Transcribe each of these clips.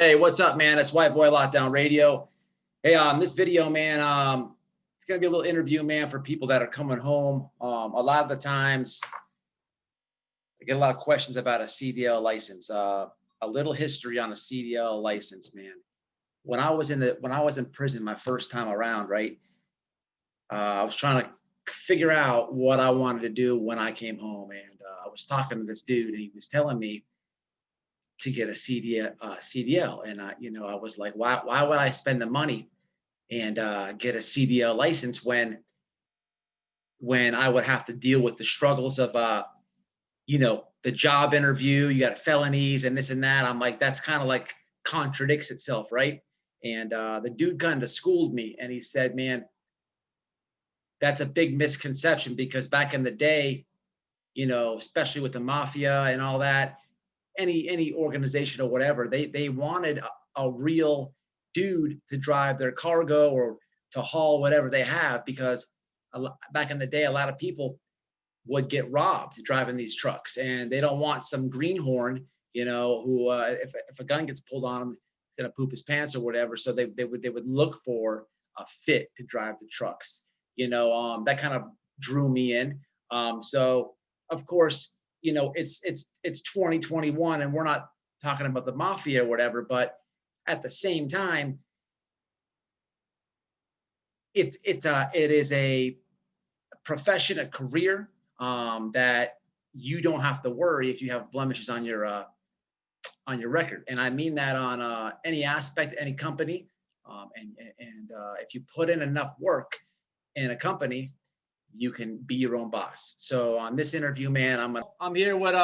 Hey, what's up, man? It's White Boy Lockdown Radio. Hey, this video, man, it's gonna be a little interview, man, for people that are coming home. A lot of the times, I get a lot of questions about a CDL license. A little history on a CDL license, man. When I was in prison my first time around, right? I was trying to figure out what I wanted to do when I came home, and I was talking to this dude, and he was telling me to get a CDL, and I was like, why would I spend the money and get a CDL license when I would have to deal with the struggles of the job interview, you got felonies and this and that. I'm like, that's kind of like contradicts itself, right? And the dude kind of schooled me, and he said, man, that's a big misconception, because back in the day, especially with the mafia and all that, any organization or whatever, they wanted a real dude to drive their cargo or to haul whatever they have, because back in the day, a lot of people would get robbed driving these trucks, and they don't want some greenhorn, who if a gun gets pulled on him, he's gonna poop his pants or whatever. So they would look for a fit to drive the trucks. That kind of drew me in. So of course, it's 2021, and we're not talking about the mafia or whatever, but at the same time, it is a profession, a career, that you don't have to worry if you have blemishes on your record. And I mean that on any aspect, any company. And if you put in enough work in a company, you can be your own boss. So on this interview, man, I'm here with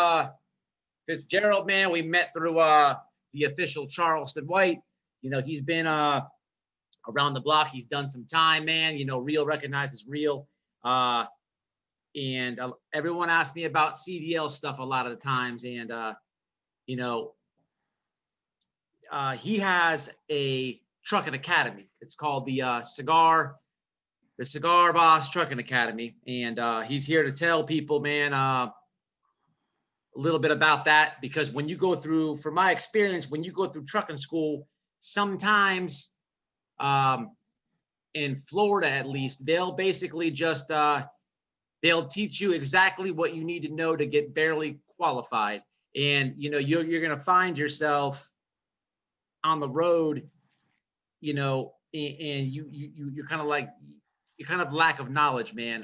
Fitzgerald, man. We met through the official Charleston White. He's been around the block. He's done some time, man. Real recognizes real. And everyone asks me about CDL stuff a lot of the times, and he has a trucking academy. It's called the Cigar Boss Trucking Academy, and he's here to tell people, man, a little bit about that. Because when you go through, from my experience, when you go through trucking school, sometimes in Florida at least, they'll basically just they'll teach you exactly what you need to know to get barely qualified, and you're gonna find yourself on the road, and you're kind of like, you're kind of lack of knowledge, man.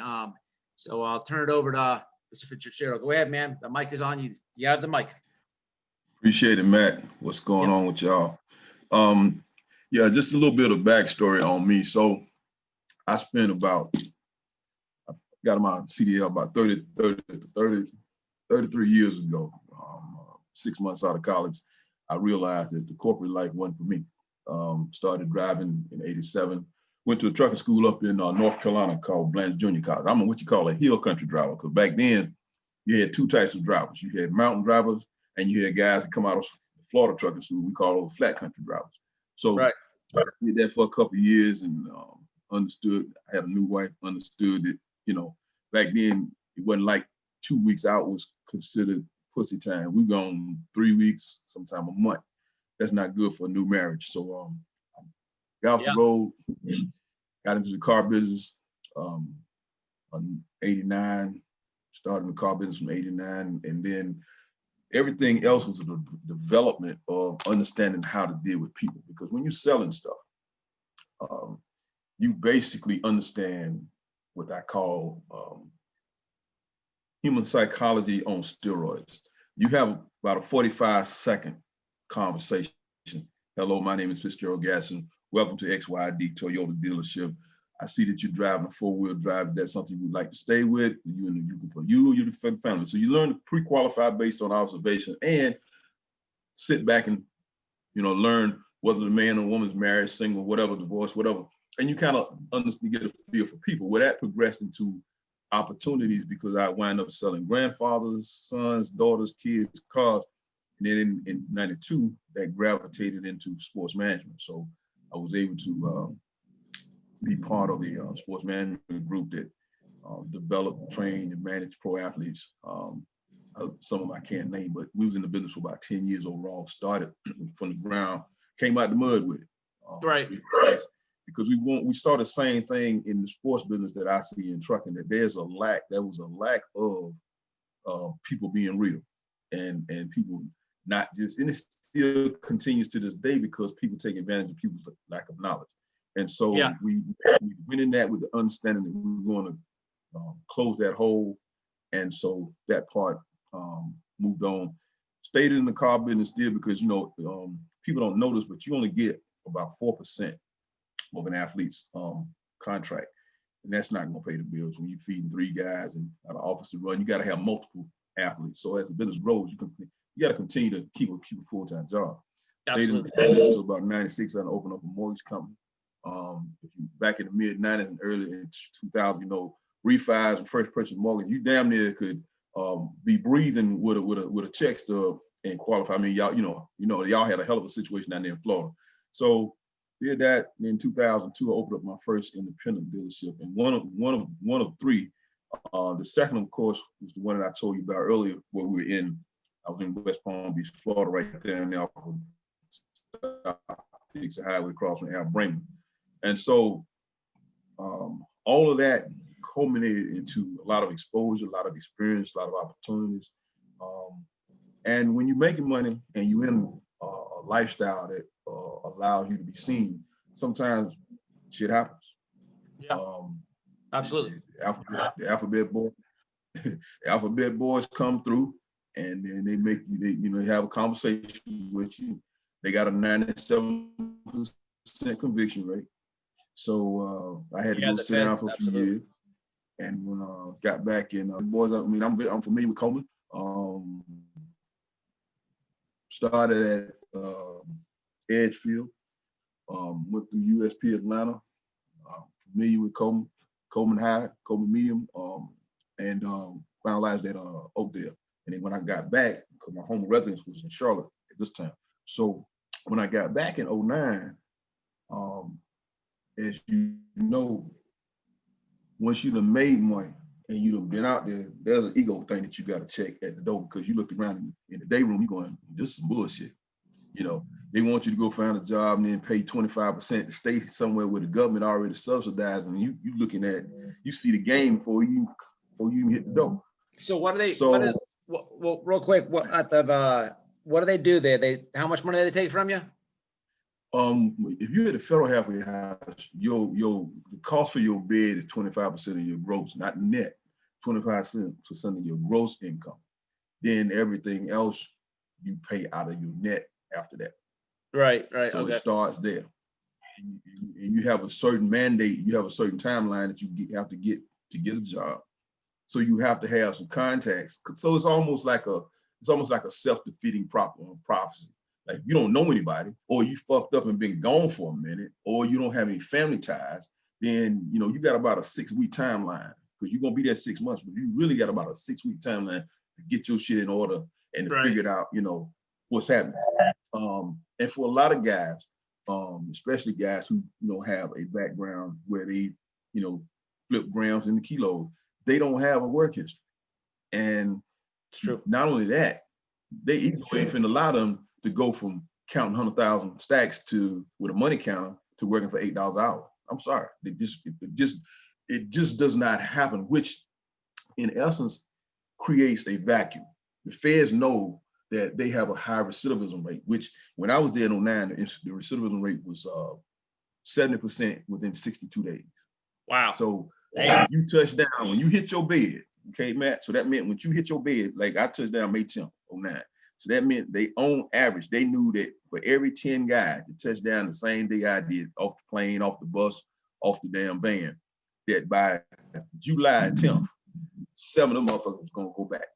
So I'll turn it over to Mr. Fitzgerald. Go ahead, man. The mic is on you. You have the mic. Appreciate it, Matt. What's going on with y'all? Yeah, just a little bit of backstory on me. So I got my CDL about 33 years ago. 6 months out of college, I realized that the corporate life wasn't for me. Started driving in '87. Went to a trucking school up in North Carolina called Blanche Junior College. I'm what you call a hill country driver, because back then you had two types of drivers. You had mountain drivers, and you had guys that come out of Florida trucking school. We call those flat country drivers. So right. I did that for a couple of years, and understood. I had a new wife, understood that, back then it wasn't like 2 weeks out was considered pussy time. We gone 3 weeks, sometime a month. That's not good for a new marriage. So I got off the road, got into the car business in '89, started the car business from '89, and then everything else was a development of understanding how to deal with people. Because when you're selling stuff, you basically understand what I call human psychology on steroids. You have about a 45-second conversation. Hello, my name is Fitzgerald Gasson. Welcome to XYD Toyota dealership. I see that you're driving a four-wheel drive. That's something you'd like to stay with. You're the family. So you learn to pre-qualify based on observation, and sit back and learn whether the man or woman's married, single, whatever, divorced, whatever. And you kind of get a feel for people. Well, that progressed into opportunities, because I wind up selling grandfathers, sons, daughters, kids, cars. And then in '92, that gravitated into sports management. So I was able to be part of the sports management group that developed, trained, and managed pro athletes. Some of them I can't name, but we was in the business for about 10 years overall. Started from the ground came out the mud with it. Right. Because we saw the same thing in the sports business that I see in trucking, that there was a lack of people being real and people not just, and it still continues to this day because people take advantage of people's lack of knowledge. And so we went in that with the understanding that we were going to close that hole. And so that part moved on. Stayed in the car business still because, people don't notice, but you only get about 4% of an athlete's contract. And that's not going to pay the bills when you're feeding 3 guys and an office to run. You got to have multiple athletes. So as the business grows, you got to continue to keep a full-time job. Absolutely. Stayed in until about 96, and opened up a mortgage company. If you back in the mid 90s and early in 2000, refis and first purchase mortgage, you damn near could be breathing with a check stub and qualify. I mean, y'all had a hell of a situation down there in Florida. So did that. And in 2002, I opened up my first independent dealership, and one of 3. The second, of course, was the one that I told you about earlier, where we were in. I was in West Palm Beach, Florida, right there in the highway across from Al Bremen. And so all of that culminated into a lot of exposure, a lot of experience, a lot of opportunities. And when you're making money and you're in a lifestyle that allows you to be seen, sometimes shit happens. Yeah. Absolutely. The alphabet boys come through, and then they make you, they have a conversation with you. They got a 97% conviction rate. So I had to go sit down for a few years. And when I got back in, boys, I'm familiar with Coleman. Started at Edgefield, went through USP Atlanta, familiar with Coleman High, Coleman Medium, and finalized at Oakdale. And then when I got back, because my home residence was in Charlotte at this time. So when I got back in 2009, as you know, once you done made money and you done been out there, there's an ego thing that you got to check at the door, because you look around in the day room, you're going, this is some bullshit. They want you to go find a job and then pay 25% to stay somewhere where the government already subsidized, and you looking at, you see the game before you even hit the door. So what do they? So well, real quick, what do they do there? How much money do they take from you? If you're at the federal halfway house, the cost for your bed is 25% of your gross, not net, 25% of your gross income. Then everything else you pay out of your net after that. Right. So Okay. it starts there. And you have a certain mandate, you have a certain timeline that you have to get a job. So you have to have some contacts. So it's almost like a self-defeating prophecy. Like, you don't know anybody, or you fucked up and been gone for a minute, or you don't have any family ties, then you got about a 6-week timeline, because you're gonna be there 6 months, but you really got about a 6-week timeline to get your shit in order and to figure it out, what's happening. And for a lot of guys, especially guys who have a background where they flip grams into kilos, they don't have a work history. And it's true. Not only that, they ain't finna allow them to go from counting 100,000 stacks with a money counter to working for $8 an hour. I'm sorry, it just does not happen, which in essence creates a vacuum. The feds know that they have a high recidivism rate, which when I was there in 2009, the recidivism rate was 70% within 62 days. Wow. So you touch down, when you hit your bed, okay, Matt? So that meant when you hit your bed, like I touched down May 10th, 2009. So that meant on average, they knew that for every 10 guys that touched down the same day I did, off the plane, off the bus, off the damn van, that by July 10th, 7 of them motherfuckers was gonna go back,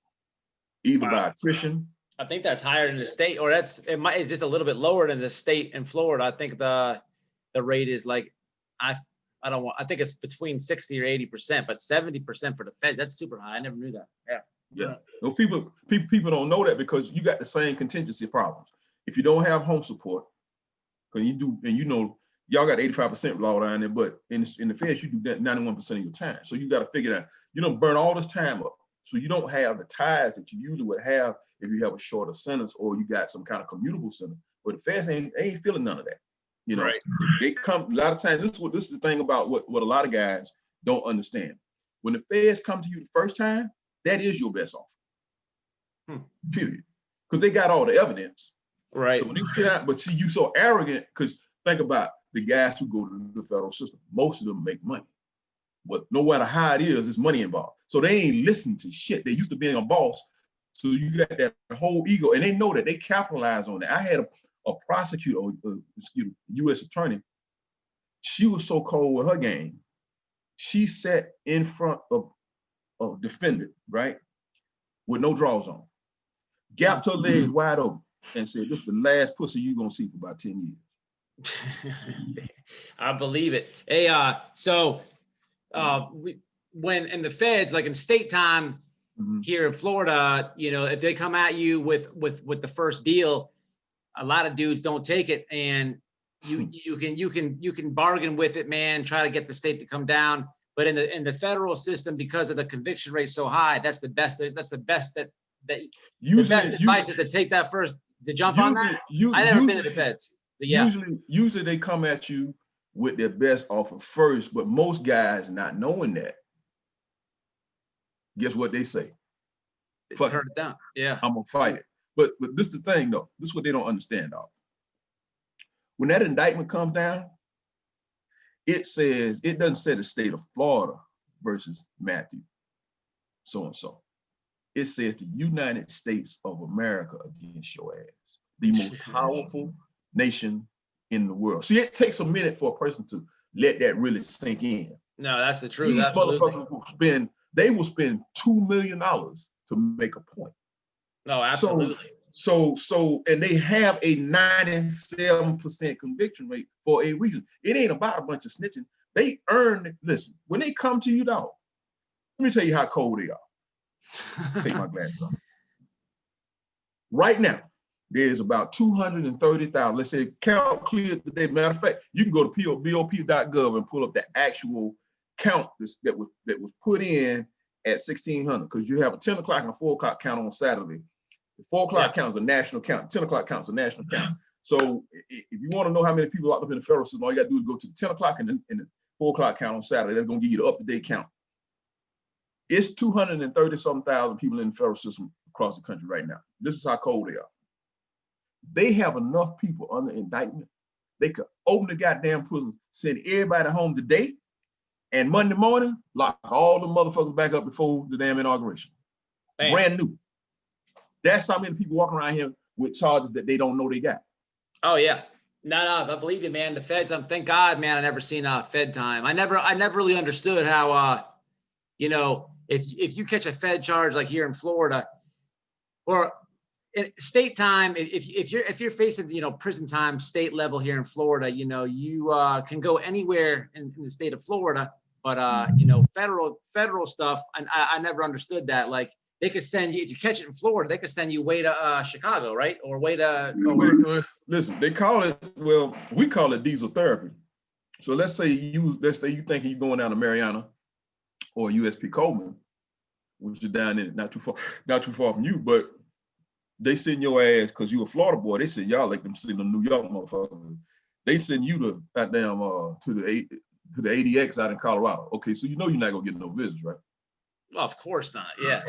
either by attrition. I think that's higher in the state, or it's just a little bit lower than the state in Florida. I think the rate is like, I think it's between 60 or 80%, but 70% for the feds, that's super high. I never knew that. Yeah. Well, people don't know that, because you got the same contingency problems. If you don't have home support, because you do, and y'all got 85% law down there, but in the feds, you do that 91% of your time. So you got to figure that you don't burn all this time up. So you don't have the ties that you usually would have if you have a shorter sentence, or you got some kind of commutable sentence. But the feds ain't feeling none of that. You know, Right. they come a lot of times. This is the thing about what a lot of guys don't understand. When the feds come to you the first time, that is your best offer. Period. Because they got all the evidence. Right. So when they sit out, but see, you so arrogant, because think about the guys who go to the federal system. Most of them make money. But no matter how it is, there's money involved. So they ain't listening to shit. They used to being a boss. So you got that whole ego, and they know that they capitalize on it. I had a prosecutor, U.S. attorney. She was so cold with her game. She sat in front of a defendant, right, with no drawers on, gapped her legs wide open, and said, "This is the last pussy you're gonna see for about 10 years." I believe it. Hey, when in the feds, like in state time here in Florida, you know, if they come at you with the first deal, a lot of dudes don't take it, and you can bargain with it, man. Try to get the state to come down. But in the federal system, because of the conviction rate so high, that's the best. That's the best that usually, the best advice is to take that first, to jump on that. I never been to the feds. But yeah. Usually they come at you with their best offer first, but most guys not knowing that, guess what they say? Turn it down. Yeah. I'm gonna fight it. But this is the thing though. This is what they don't understand, dog. When that indictment comes down, it doesn't say the state of Florida versus Matthew, so and so. It says the United States of America against your ass, the most powerful nation in the world. See, it takes a minute for a person to let that really sink in. No, that's the truth. These motherfuckers will spend $2 million to make a point. No, absolutely. So, and they have a 97% conviction rate for a reason. It ain't about a bunch of snitching. They earned it. Listen, when they come to you, dog, let me tell you how cold they are. Take my glasses off. Right now, there's about 230,000. Let's say count clear today. Matter of fact, you can go to BOP.gov and pull up the actual count that was put in at 1600, because you have a 10 o'clock and a 4 o'clock count on Saturday. The 4 o'clock count is a national count. 10 o'clock count is a national count. So if you want to know how many people locked up in the federal system, all you got to do is go to the 10 o'clock and the 4 o'clock count on Saturday. That's going to give you the up-to-date count. It's 230-something thousand people in the federal system across the country right now. This is how cold they are. They have enough people under indictment. They could open the goddamn prison, send everybody home today, and Monday morning, lock all the motherfuckers back up before the damn inauguration. Bam. Brand new. That's how many people walking around here with charges that they don't know they got. Oh yeah. No, I believe you, man. The feds, thank God, man, I never seen Fed time. I never really understood how you know, if you catch a Fed charge like here in Florida, or state time, if you're facing, you know, prison time, state level here in Florida, you know, you can go anywhere in the state of Florida, but you know, federal stuff, and I never understood that. Like, they could send you, if you catch it in Florida, they could send you way to Chicago, right? Or way to. Listen, they call it, well, we call it diesel therapy. So let's say you thinking you're going down to Mariana or USP Coleman, which is down in not too far from you, but they send your ass, because you a Florida boy, they send y'all like them sending them New York motherfuckers. They send you to goddamn to the ADX out in Colorado. Okay, so you know you're not gonna get no visits, right? Well, of course not. Yeah.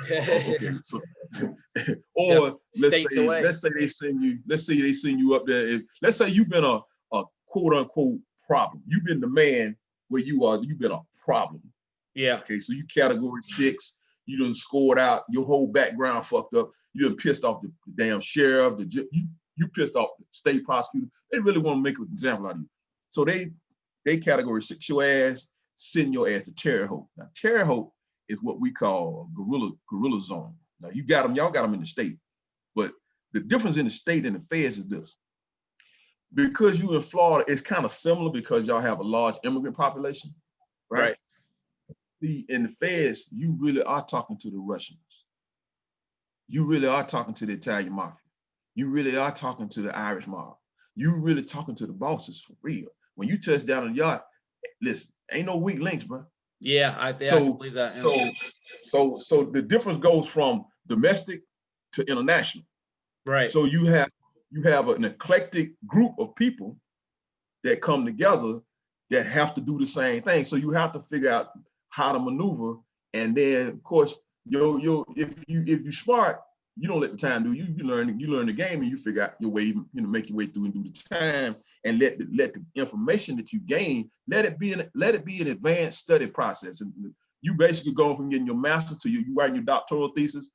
Okay, so, or let's say they send you up there. Let's say you've been a quote unquote problem. You've been the man where you've been a problem. Yeah. Okay, so you category 6, you done scored out, your whole background fucked up, you done pissed off the damn sheriff, you pissed off the state prosecutor. They really want to make an example out of you. So they category 6 your ass, send your ass to Terre Haute. Now, Terre Haute is what we call a guerrilla zone. Now y'all got them in the state, but the difference in the state and the feds is this. Because you in Florida, it's kind of similar because y'all have a large immigrant population, right? See, in the feds, you really are talking to the Russians. You really are talking to the Italian mafia. You really are talking to the Irish mob. You really talking to the bosses for real. When you touch down on the yacht, listen, ain't no weak links, bro. Yeah, I believe that. So the difference goes from domestic to international. Right. So you have you have an eclectic group of people that come together that have to do the same thing. So you have to figure out how to maneuver. And then of course, if you smart, you don't let the time do you learn the game, and you figure out your way, you know, make your way through and do the time, and let the information that you gain, let it be an advanced study process. And you basically go from getting your master's to you writing your doctoral thesis.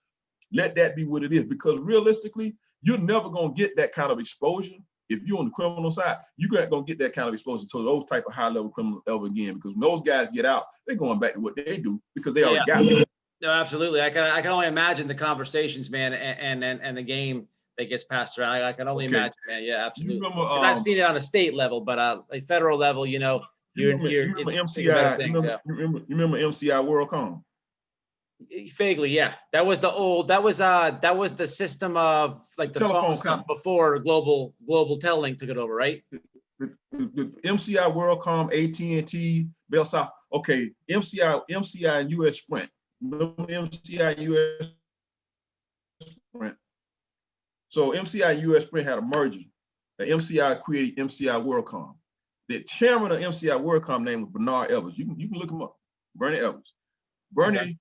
Let that be what it is, because realistically, you're never gonna get that kind of exposure. If you're on the criminal side, you're not gonna get that kind of exposure to those type of high-level criminals ever again, because when those guys get out, they're going back to what they do because they already got it. No, absolutely. I can only imagine the conversations, man, and the game that gets passed around. I can only imagine, man. Yeah, absolutely. You remember, I've seen it on a state level, but a federal level, you know, you remember MCI? You remember MCI WorldCom? Vaguely, yeah. That was the system of like the phone stuff before global Telelink took it over, right? The MCI WorldCom, AT&T, Bell South. Okay, MCI and US Sprint. Remember MCI and US Sprint? So MCI and US Sprint had a merger. The MCI created MCI WorldCom. The chairman of MCI WorldCom name was Bernard Evans. You can look him up. Bernie Evans. Bernie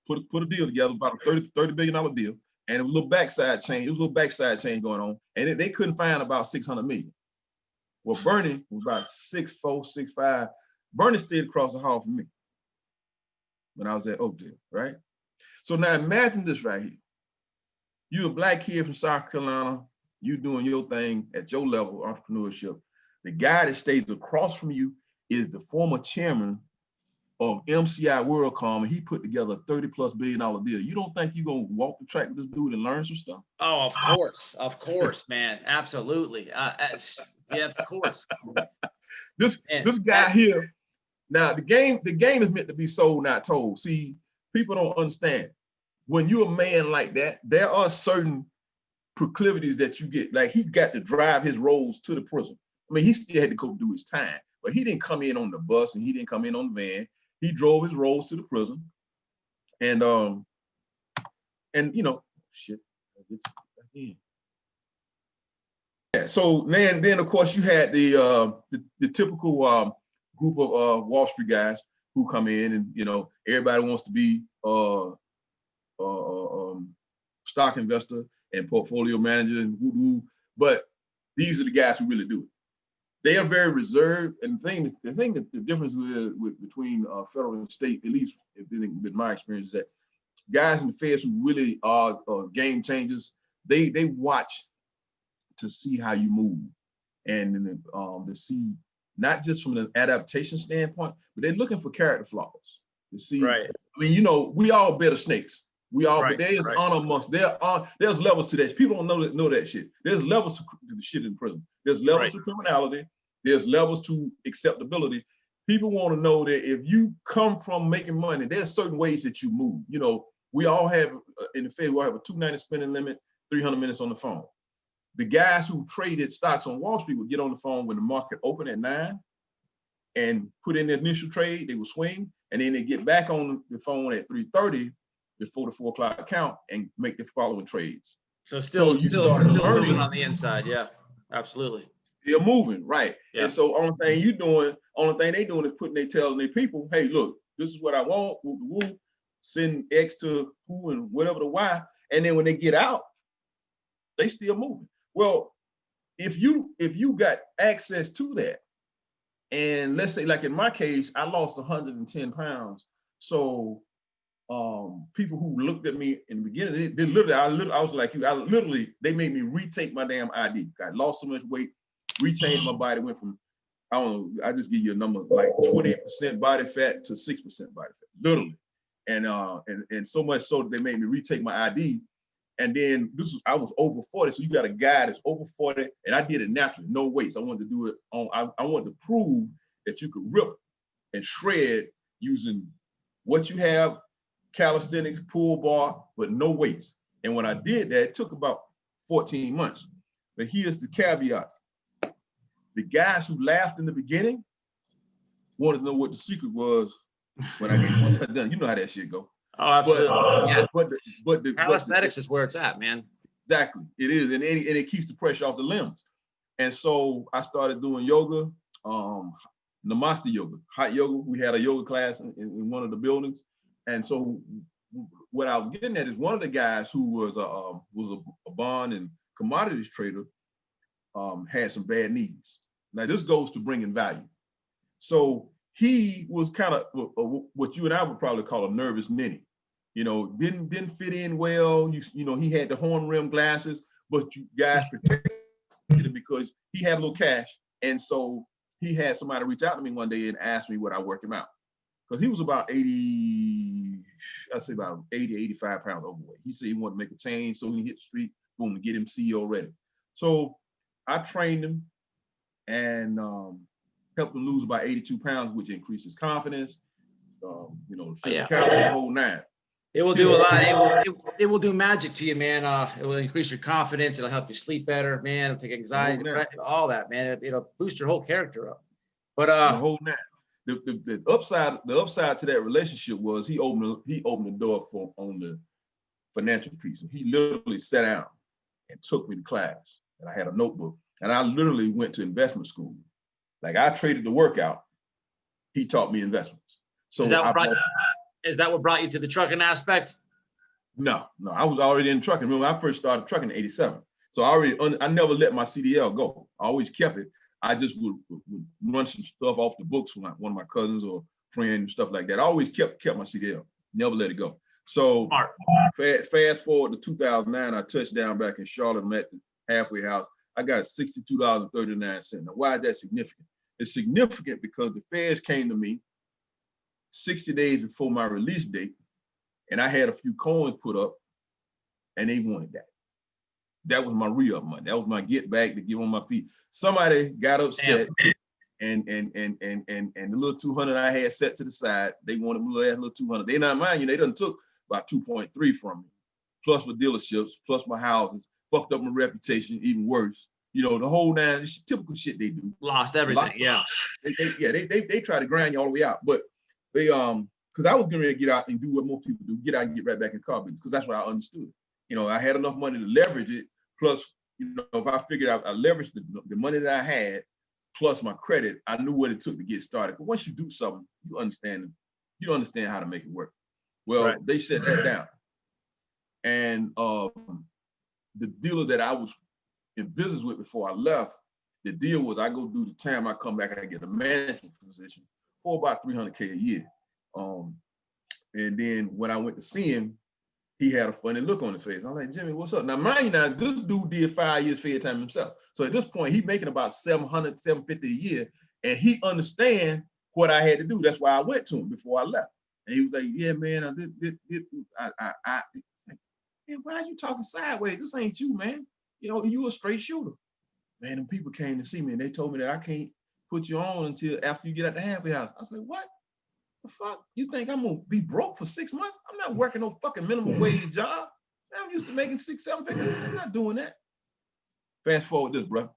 put a deal together, about a $30 billion deal, and it was a little backside change. It was a little backside change going on, and they couldn't find about 600 million. Well, Bernie was about 6'4", 6'5". Bernie stayed across the hall from me when I was at Oakdale, right? So now imagine this right here. You're a black kid from South Carolina, you doing your thing at your level of entrepreneurship. The guy that stays across from you is the former chairman of MCI WorldCom, and he put together a $30+ billion deal. You don't think you're gonna walk the track with this dude and learn some stuff? Oh, of course, man, absolutely. Yeah, of course. This guy here. Now the game is meant to be sold, not told. See, people don't understand. When you're a man like that, there are certain proclivities that you get. Like he got to drive his roles to the prison. I mean, he still had to go do his time, but he didn't come in on the bus and he didn't come in on the van. He drove his roles to the prison, and you know, shit. Yeah, so then of course you had the typical group of Wall Street guys who come in, and you know, everybody wants to be stock investor and portfolio manager and woo-woo, but these are the guys who really do it. They are very reserved, and the difference between federal and state, at least with my experience, is that guys in the feds who really are game changers, they watch to see how you move, and to see not just from an adaptation standpoint, but they're looking for character flaws to see. Right. I mean, you know, we all better snakes. We all, right, but there is honor amongst. There's levels to that. People don't know that shit. There's levels to the shit in prison. There's levels to criminality. There's levels to acceptability. People want to know that if you come from making money, there's certain ways that you move. You know, we all have in the Fed, we all have a 290 spending limit, 300 minutes on the phone. The guys who traded stocks on Wall Street would get on the phone when the market opened at 9 and put in the initial trade. They would swing, and then they get back on the phone at 3:30 before the 4 o'clock count and make the following trades. So still moving on the inside. Yeah, absolutely. They're moving, right? Yeah. And so only thing they doing is telling their people, hey, look, this is what I want. Woo, send X to who and whatever the Y, and then when they get out, they still moving. Well, if you got access to that, and let's say like in my case, I lost 110 pounds. So people who looked at me in the beginning, they literally, I was like you, they made me retake my damn ID. I lost so much weight, rechanged my body, went from, I don't know, I just give you a number, like 28% body fat to 6% body fat, literally. And so much so that they made me retake my ID. And then I was over 40. So you got a guy that's over 40, and I did it naturally, no weights. I wanted to do it I wanted to prove that you could rip and shred using what you have, calisthenics, pull bar, but no weights. And when I did that, it took about 14 months. But here's the caveat. The guys who laughed in the beginning wanted to know what the secret was when once I done. You know how that shit go. Oh, absolutely. But calisthenics is where it's at, man. Exactly, it is, and it keeps the pressure off the limbs. And so I started doing yoga, Namaste yoga, hot yoga. We had a yoga class in one of the buildings. And so what I was getting at is one of the guys who was a bond and commodities trader had some bad knees. Now this goes to bringing value. So he was kind of what you and I would probably call a nervous ninny. You know, didn't fit in well. You know, he had the horn rim glasses, but you guys protected him because he had a little cash. And so he had somebody reach out to me one day and ask me would I work him out. Because he was about 80, I'd say about 80, 85 pounds overweight. He said he wanted to make a change, so he hit the street, boom, to get him CEO ready. So I trained him and helped him lose about 82 pounds, which increases confidence, you know, physicality, the whole nine. It will do a lot. It will do magic to you, man. It will increase your confidence. It'll help you sleep better, man. It'll take anxiety, depression, all that, man. It'll boost your whole character up. But the whole nine. The upside to that relationship was he opened the door on the financial piece. And he literally sat down and took me to class. And I had a notebook. And I literally went to investment school. Like I traded the workout. He taught me investments. So is that what brought you to the trucking aspect? No, I was already in trucking. Remember, I first started trucking in '87. So I never let my CDL go. I always kept it. I just would run some stuff off the books from one of my cousins or friends and stuff like that. I always kept my CDL, never let it go. So fast forward to 2009, I touched down back in Charlotte. I'm at the halfway house. I got $62.39. Now, why is that significant? It's significant because the feds came to me 60 days before my release date, and I had a few coins put up, and they wanted that. That was my re-up money. That was my get back to get on my feet. Somebody got upset, and the little 200 I had set to the side, they wanted a little 200. They not mind you, they done took about 2.3 from me, plus my dealerships, plus my houses, fucked up my reputation, even worse. You know, the whole nine, it's typical shit they do. Lost everything, yeah. They try to grind you all the way out, but they because I was going to get out and do what most people do, get out and get right back in car business, because that's what I understood. You know, I had enough money to leverage it. Plus, you know, if I figured out I leveraged the money that I had, plus my credit, I knew what it took to get started. But once you do something, you understand how to make it work. Well, They shut that down. And the dealer that I was in business with before I left, the deal was I go do the time, I come back and I get a management position for about $300K a year. And then when I went to see him, he had a funny look on his face. I'm like, Jimmy, what's up? Now, mind you, now this dude did 5 years fair time himself. So at this point, he's making about $700, $750 a year, and he understand what I had to do. That's why I went to him before I left. And he was like, yeah, man, man, why are you talking sideways? This ain't you, man. You know, you a straight shooter. Man, them people came to see me and they told me that I can't put you on until after you get out the halfway house. I said, what? The fuck? You think I'm gonna be broke for 6 months? I'm not working no fucking minimum wage job. I'm used to making 6, 7 figures. I'm not doing that. Fast forward this, bro.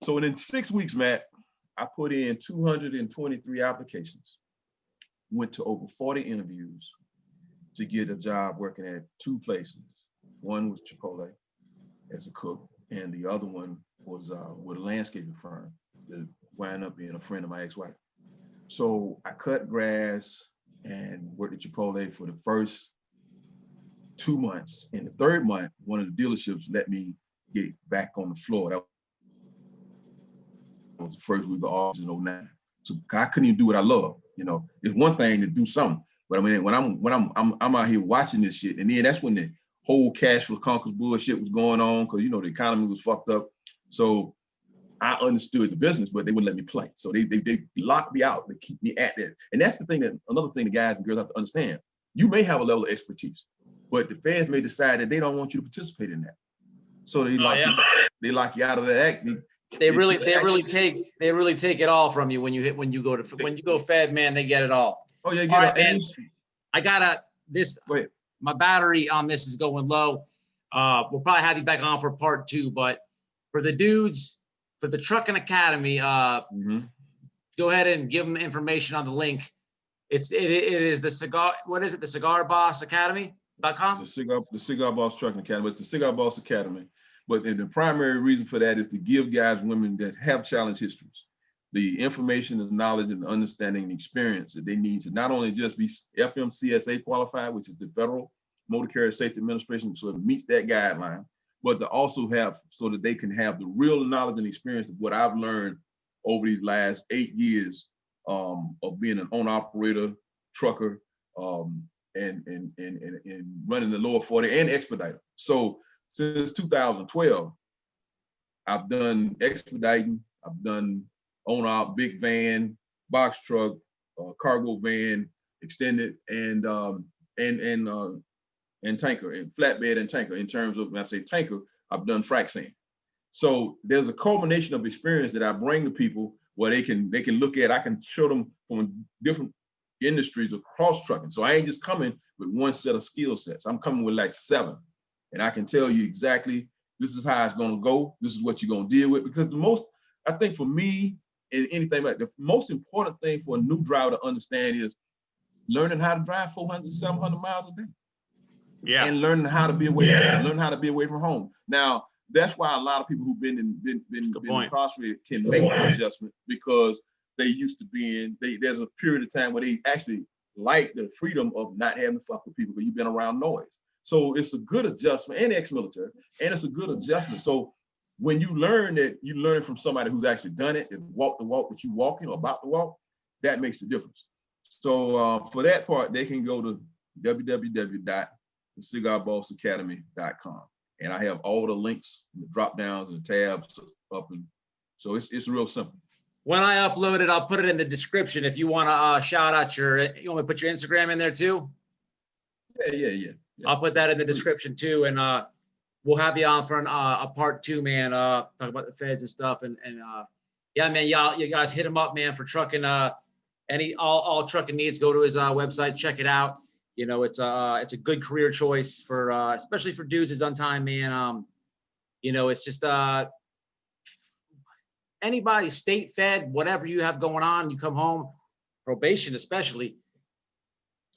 So in 6 weeks, Matt, I put in 223 applications, went to over 40 interviews to get a job working at 2 places. One was Chipotle as a cook, and the other one was with a landscaping firm that wound up being a friend of my ex-wife. So I cut grass and worked at Chipotle for the first 2 months. In the third month, one of the dealerships let me get back on the floor. That was the first week of August in 2009. So I couldn't even do what I love. You know, it's one thing to do something, but I mean, when I'm out here watching this shit, and then that's when the whole cash for conquers bullshit was going on, because you know the economy was fucked up. So I understood the business, but they wouldn't let me play. So they locked me out. They keep me at that. And that's another thing the guys and girls have to understand. You may have a level of expertise, but the feds may decide that they don't want you to participate in that. So they lock you out of that act. They really take it all from you when you go fed, man. They get it all. Oh yeah, all right, man. My battery on this is going low. We'll probably have you back on for part 2, but for the dudes, for the Trucking Academy, go ahead and give them information on the link. It is the Cigar. What is it? The Cigar Boss Academy. .com? The Cigar Boss Trucking Academy. It's the Cigar Boss Academy. But the primary reason for that is to give guys and women that have challenge histories the information, the knowledge, and the understanding and experience that they need to not only just be FMCSA qualified, which is the Federal Motor Carrier Safety Administration, so it meets that guideline, but to also have so that they can have the real knowledge and experience of what I've learned over these last 8 years of being an owner-operator, trucker, and running the lower 40 and expediter. So since 2012, I've done expediting, I've done owner-op, big van, box truck, cargo van, extended, and tanker, and flatbed and tanker. In terms of, when I say tanker, I've done frac sand. So there's a culmination of experience that I bring to people where they can look at. I can show them from different industries across trucking. So I ain't just coming with one set of skill sets. I'm coming with like 7, and I can tell you exactly this is how it's going to go. This is what you're going to deal with. Because the most, I think for me, and anything like the most important thing for a new driver to understand is learning how to drive 400, 700 miles a day. Yeah. And learning how to be away from home. Now, that's why a lot of people who've been incarcerated can make the adjustment, because they used to being, there's a period of time where they actually like the freedom of not having to fuck with people because you've been around noise. So it's a good adjustment, and ex-military, and it's a good adjustment. So when you learn that, you learn from somebody who's actually done it and walked the walk that you're walking or about to walk, that makes the difference. So for that part, they can go to www.thecigarbossacademy.com. And I have all the links, the drop downs and the tabs up. And so it's real simple. When I upload it, I'll put it in the description. If you want to shout out you want me to put your Instagram in there too? Yeah. I'll put that in the description too. And we'll have you on for a part 2, man. Talk about the feds and stuff. And yeah, man, you guys hit him up, man, for trucking. All trucking needs. Go to his website, check it out. You know, it's a good career choice for especially for dudes who's done time, man. You know, it's just anybody, state, fed, whatever you have going on, you come home, probation especially,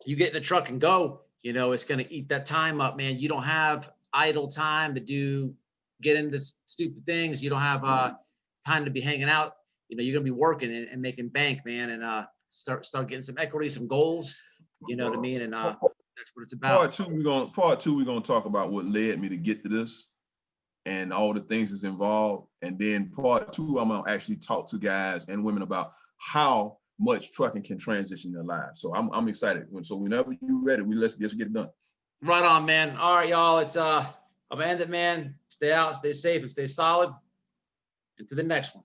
you get in the truck and go. You know, it's gonna eat that time up, man. You don't have idle time to get into stupid things. You don't have time to be hanging out. You know, you're gonna be working and making bank, man, and start getting some equity, some goals. You know what I mean? And that's what it's about. Part two, we're gonna talk about what led me to get to this and all the things that's involved. And then part 2, I'm gonna actually talk to guys and women about how much trucking can transition their lives. So I'm excited. So whenever you're ready, let's get it done. Right on, man. All right, y'all. It's I'm gonna end it, man. Stay out, stay safe, and stay solid. And to the next one.